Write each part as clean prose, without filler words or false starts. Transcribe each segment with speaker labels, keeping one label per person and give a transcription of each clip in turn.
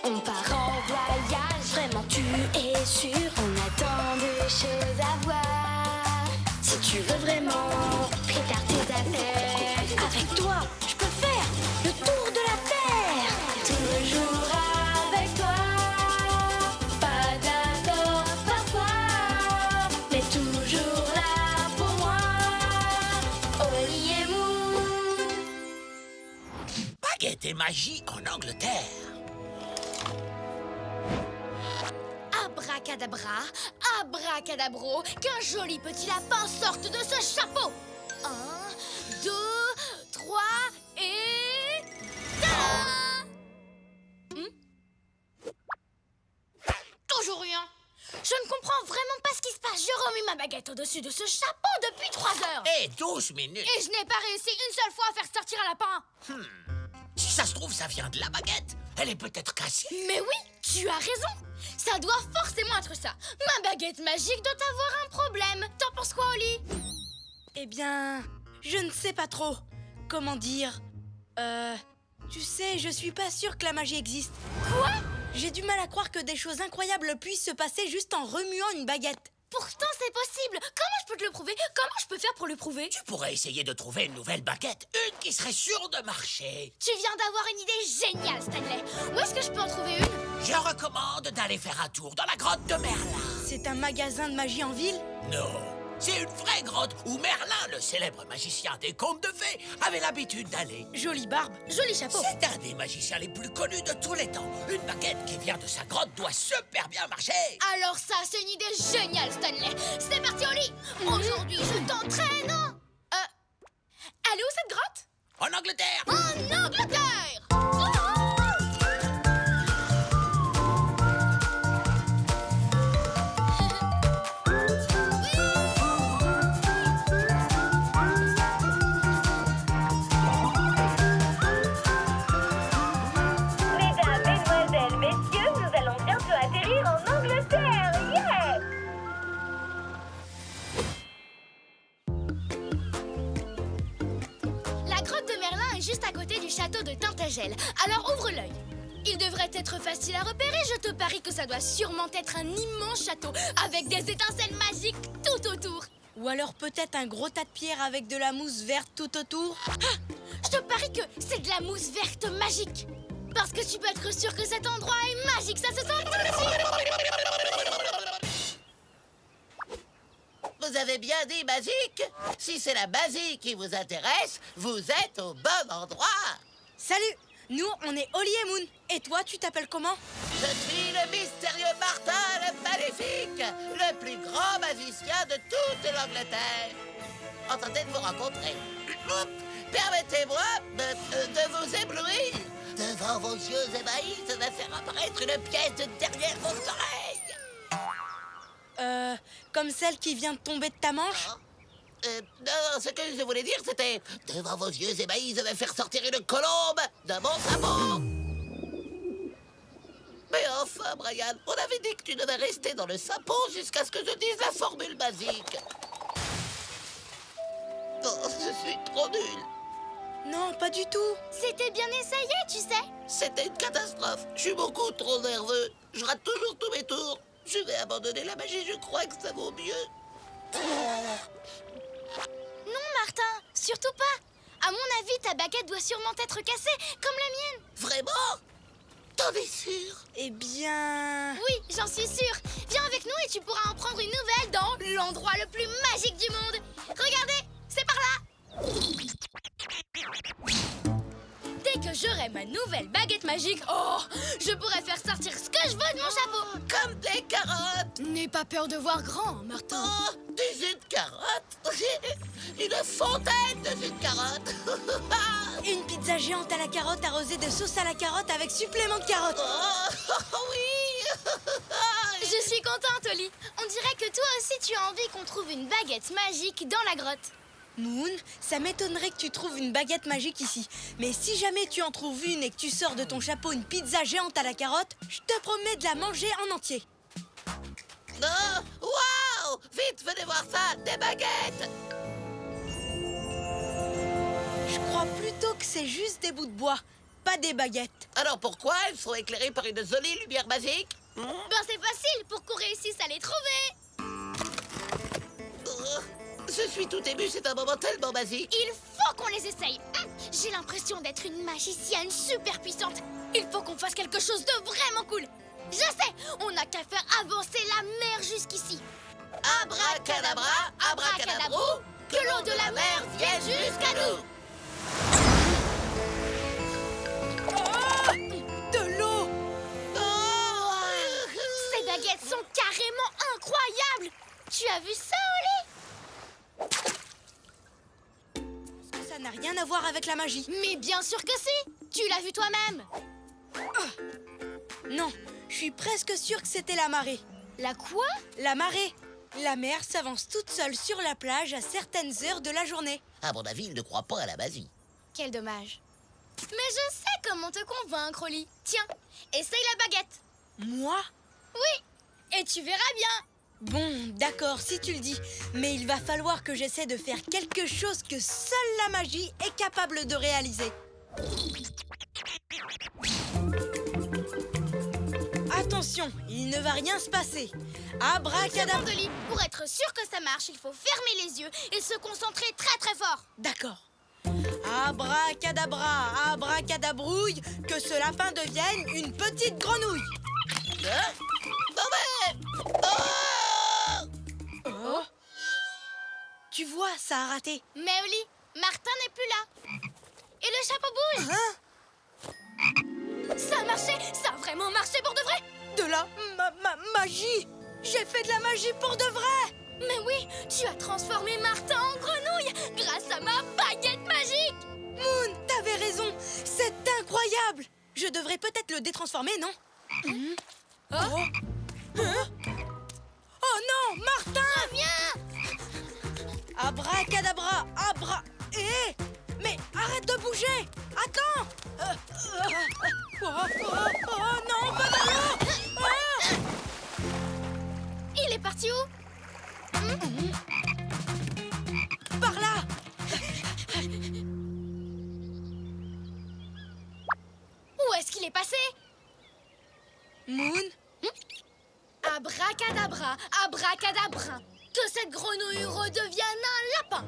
Speaker 1: On part en voyage, vraiment tu es sûr. On a tant de choses à voir. Si tu veux vraiment, prépare tes affaires. Avec toi, je peux faire le tour de la terre. Toujours avec toi. Pas d'accord parfois, mais toujours là pour moi. Oli et Moon.
Speaker 2: Baguette et magie en Angleterre.
Speaker 3: Abracadabra, abracadabro, qu'un joli petit lapin sorte de ce chapeau. 1, 2, 3 et... tada! Toujours rien. Je ne comprends vraiment pas ce qui se passe. Je remue ma baguette au-dessus de ce chapeau depuis 3 heures.
Speaker 2: Et 12 minutes.
Speaker 3: Et je n'ai pas réussi une seule fois à faire sortir un lapin.
Speaker 2: Si ça se trouve, ça vient de la baguette. Elle est peut-être cassée.
Speaker 3: Mais oui, tu as raison. Ça doit forcément être ça. Ma baguette magique doit avoir un problème. T'en penses quoi, Oli?
Speaker 4: Eh bien, je ne sais pas trop. Comment dire? Tu sais, je suis pas sûre que la magie existe.
Speaker 3: Quoi?
Speaker 4: J'ai du mal à croire que des choses incroyables puissent se passer juste en remuant une baguette.
Speaker 3: Pourtant, c'est possible. Comment je peux te le prouver? Comment je peux faire pour le prouver?
Speaker 2: Tu pourrais essayer de trouver une nouvelle baguette. Une qui serait sûre de marcher.
Speaker 3: Tu viens d'avoir une idée géniale, Stanley. Où est-ce que je peux en trouver une?
Speaker 2: Je recommande d'aller faire un tour dans la grotte de Merlin.
Speaker 4: C'est un magasin de magie en ville?
Speaker 2: Non, c'est une vraie grotte où Merlin, le célèbre magicien des contes de fées, avait l'habitude d'aller.
Speaker 4: Jolie barbe.
Speaker 3: Joli chapeau.
Speaker 2: C'est un des magiciens les plus connus de tous les temps. Une baguette qui vient de sa grotte doit super bien marcher.
Speaker 3: Alors ça, c'est une idée géniale, Stanley. C'est parti, Oli. Aujourd'hui, je t'entraîne. Elle est où cette grotte?
Speaker 2: En Angleterre.
Speaker 3: En Angleterre.
Speaker 5: Mesdames, mesdemoiselles, messieurs, nous allons bientôt atterrir en Angleterre. Yeah!
Speaker 3: La grotte de Merlin est juste à côté du château de Tintagel. Alors ouvre l'œil. Il devrait être facile à repérer. Je te parie que ça doit sûrement être un immense château avec des étincelles magiques tout autour.
Speaker 4: Ou alors peut-être un gros tas de pierres avec de la mousse verte tout autour.
Speaker 3: Je te parie que c'est de la mousse verte magique. Parce que tu peux être sûr que cet endroit est magique. Ça se sent tout de suite.
Speaker 6: Vous avez bien dit basique. Si c'est la basique qui vous intéresse, vous êtes au bon endroit.
Speaker 4: Salut! Nous, on est Oli et Moon. Et toi, tu t'appelles comment?
Speaker 6: Je suis le mystérieux Martin le Maléfique, le plus grand magicien de toute l'Angleterre. Enchanté de vous rencontrer. Permettez-moi de vous éblouir. Devant vos yeux ébahis, je vais faire apparaître une pièce de derrière vos oreilles.
Speaker 4: Comme celle qui vient de tomber de ta manche?
Speaker 6: Non, ce que je voulais dire, c'était... Devant vos yeux ébahis, je vais faire sortir une colombe de mon sabot. Mais enfin, Brian, on avait dit que tu devais rester dans le sapin jusqu'à ce que je dise la formule basique. Oh, je suis trop nul.
Speaker 4: Non, pas du tout.
Speaker 3: C'était bien essayé, tu sais.
Speaker 6: C'était une catastrophe. Je suis beaucoup trop nerveux. Je rate toujours tous mes tours. Je vais abandonner la magie, je crois que ça vaut mieux.
Speaker 3: Non, Martin, surtout pas. À mon avis, ta baguette doit sûrement être cassée, comme la mienne.
Speaker 6: Vraiment? T'en es sûr?
Speaker 4: Eh bien...
Speaker 3: Oui, j'en suis sûre. Viens avec nous et tu pourras en prendre une nouvelle dans l'endroit le plus magique du monde. Regardez, c'est par là. Dès que j'aurai ma nouvelle baguette magique, je pourrai faire sortir ce que je veux de mon chapeau.
Speaker 6: Comme des carottes.
Speaker 3: N'aie pas peur de voir grand, Martin.
Speaker 6: Oh, des jus de carottes. Une fontaine de jus de carottes.
Speaker 4: Une pizza géante à la carotte arrosée de sauce à la carotte avec supplément de carotte.
Speaker 6: Oh, oui.
Speaker 3: Je suis contente, Oli. On dirait que toi aussi tu as envie qu'on trouve une baguette magique dans la grotte.
Speaker 4: Moon, ça m'étonnerait que tu trouves une baguette magique ici. Mais si jamais tu en trouves une et que tu sors de ton chapeau une pizza géante à la carotte, je te promets de la manger en entier.
Speaker 6: Non. Waouh. Vite, venez voir ça, des baguettes.
Speaker 4: Je crois plutôt que c'est juste des bouts de bois. pas des baguettes.
Speaker 6: Alors pourquoi elles sont éclairées par une jolie lumière magique?
Speaker 3: Ben c'est facile, pour qu'on réussisse à les trouver.
Speaker 6: Je suis tout ému, c'est un moment tellement magique.
Speaker 3: Il faut qu'on les essaye. J'ai l'impression d'être une magicienne super puissante. Il faut qu'on fasse quelque chose de vraiment cool. Je sais, on n'a qu'à faire avancer la mer jusqu'ici.
Speaker 6: Abracadabra, abracadabrou, que l'eau de la mer vienne jusqu'à nous.
Speaker 4: De l'eau!
Speaker 3: Ces baguettes sont carrément incroyables. Tu as vu ça, Oli?
Speaker 4: Est-ce que ça n'a rien à voir avec la magie?
Speaker 3: Mais bien sûr que si. Tu l'as vu toi-même.
Speaker 4: Non, je suis presque sûre que c'était la marée.
Speaker 3: La quoi?
Speaker 4: La marée. La mer s'avance toute seule sur la plage à certaines heures de la journée.
Speaker 6: À mon avis, il ne croit pas à la magie.
Speaker 3: Quel dommage. Mais je sais comment te convaincre, Oli. Tiens, essaye la baguette.
Speaker 4: Moi?
Speaker 3: Oui, et tu verras bien.
Speaker 4: Bon, d'accord, si tu le dis. Mais il va falloir que j'essaie de faire quelque chose que seule la magie est capable de réaliser. Attention, il ne va rien se passer. Abracadabra.
Speaker 3: Oli, pour être sûr que ça marche, il faut fermer les yeux et se concentrer très très fort.
Speaker 4: D'accord. Abracadabra, abracadabrouille, que ce lapin devienne une petite grenouille.
Speaker 6: Hein? Non mais...
Speaker 4: Oh. Tu vois, ça a raté.
Speaker 3: Mais Oli, Martin n'est plus là. Et le chapeau bouge.
Speaker 4: Hein?
Speaker 3: Ça a marché, ça a vraiment marché pour de vrai.
Speaker 4: De la magie. J'ai fait de la magie pour de vrai.
Speaker 3: Mais oui, tu as transformé Martin en grenouille grâce à ma baguette magique.
Speaker 4: Moon, t'avais raison. C'est incroyable. Je devrais peut-être le détransformer, non? Oh. Hein? Oh non, Martin!
Speaker 3: Viens.
Speaker 4: Abracadabra, mais arrête de bouger! Attends! Oh non, pas dans l'eau!
Speaker 3: Il est parti où?
Speaker 4: Par là!
Speaker 3: Où est-ce qu'il est passé?
Speaker 4: Moon?
Speaker 3: Abracadabra, abracadabra. Que cette grenouille redevienne un lapin.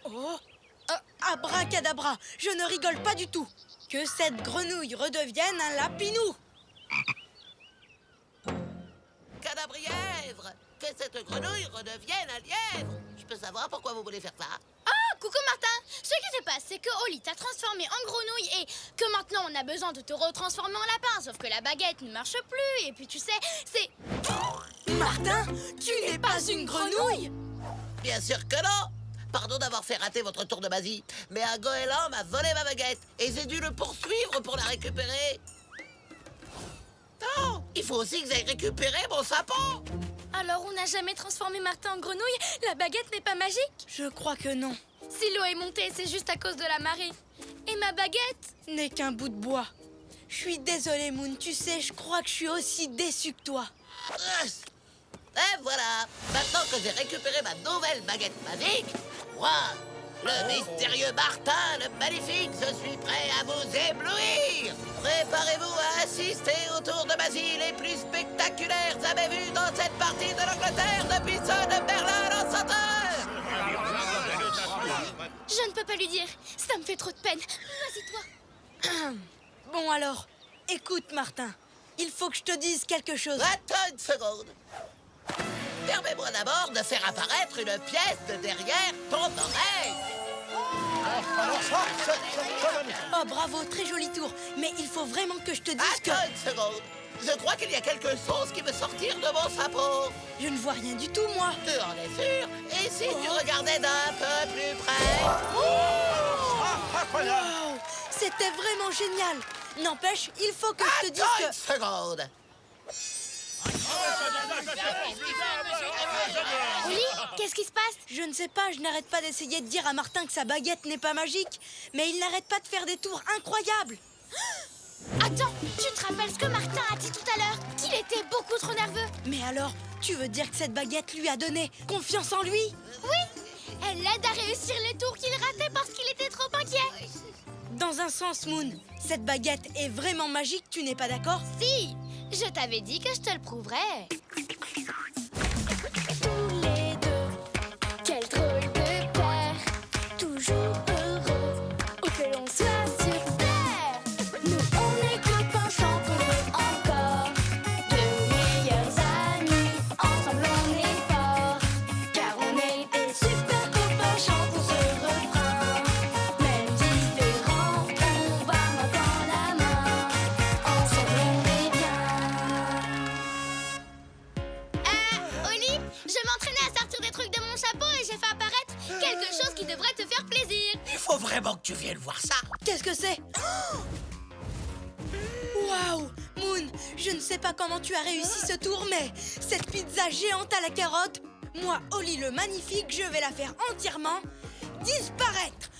Speaker 4: Oh! Abracadabra, je ne rigole pas du tout. Que cette grenouille redevienne un lapinou.
Speaker 6: Cadabrièvre, que cette grenouille redevienne un lièvre. Je peux savoir pourquoi vous voulez faire ça?
Speaker 3: Ah, coucou Martin. Ce qui se passe, c'est que Oli t'a transformé en grenouille et que maintenant on a besoin de te retransformer en lapin. Sauf que la baguette ne marche plus et puis tu sais, c'est...
Speaker 4: Martin, tu n'es pas une grenouille!
Speaker 6: Bien sûr que non. Pardon d'avoir fait rater votre tour de magie, mais un goéland m'a volé ma baguette et j'ai dû le poursuivre pour la récupérer. Non, il faut aussi que j'aille récupérer mon sapin.
Speaker 3: Alors on n'a jamais transformé Martin en grenouille? La baguette n'est pas magique?
Speaker 4: Je crois que non.
Speaker 3: Si l'eau est montée, c'est juste à cause de la marée. Et ma baguette?
Speaker 4: N'est qu'un bout de bois. Je suis désolée, Moon. Tu sais, je crois que je suis aussi déçue que toi.
Speaker 6: Et voilà, maintenant que j'ai récupéré ma nouvelle baguette magique, moi, le mystérieux Martin, le maléfique, je suis prêt à vous éblouir. Préparez-vous à assister aux tours de magie les plus spectaculaires jamais vus dans cette partie de l'Angleterre depuis ceux de Merlin l'Enchanteur.
Speaker 3: Je ne peux pas lui dire. Ça me fait trop de peine. Vas-y, toi.
Speaker 4: Bon alors, écoute, Martin. Il faut que je te dise quelque chose.
Speaker 6: Attends une seconde. Permets-moi d'abord de faire apparaître une pièce de derrière ton oreille.
Speaker 4: Oh, bravo, très joli tour. Mais il faut vraiment que je te dise que...
Speaker 6: Attends une seconde. Je crois qu'il y a quelque chose qui veut sortir de mon sapot.
Speaker 4: Je ne vois rien du tout, moi.
Speaker 6: Tu en es sûr? Et si tu regardais d'un peu plus près?
Speaker 4: Wow, c'était vraiment génial. N'empêche, il faut que je te dise
Speaker 6: Attends une
Speaker 4: que...
Speaker 6: seconde.
Speaker 3: Oli, qu'est-ce qui se passe?
Speaker 4: Je ne sais pas, je n'arrête pas d'essayer de dire à Martin que sa baguette n'est pas magique. Mais il n'arrête pas de faire des tours incroyables.
Speaker 3: Attends, tu te rappelles ce que Martin a dit tout à l'heure? Qu'il était beaucoup trop nerveux.
Speaker 4: Mais alors, tu veux dire que cette baguette lui a donné confiance en lui?
Speaker 3: Oui, elle l'aide à réussir les tours qu'il ratait parce qu'il était trop inquiet.
Speaker 4: Dans un sens, Moon. Cette baguette est vraiment magique, tu n'es pas d'accord?
Speaker 3: Si, je t'avais dit que je te le prouverais.
Speaker 1: Tous les deux, quel drôle de paire, toujours heureux, où que l'on soit sur terre. Nous on est copains, chantons encore, de meilleurs amis, ensemble on est forts, car on est des super copains, chantons ce refrain. Même différents, on va main dans la main, ensemble on est bien.
Speaker 3: Oli, je m'entraînais à sortir des trucs de mon chapeau et j'ai fait apparaître quelque chose qui devrait te faire plaisir.
Speaker 2: Il faut vraiment que tu viennes voir ça.
Speaker 4: Qu'est-ce que c'est? Waouh! Moon, je ne sais pas comment tu as réussi ce tour, mais cette pizza géante à la carotte, moi, Oli le magnifique, je vais la faire entièrement disparaître.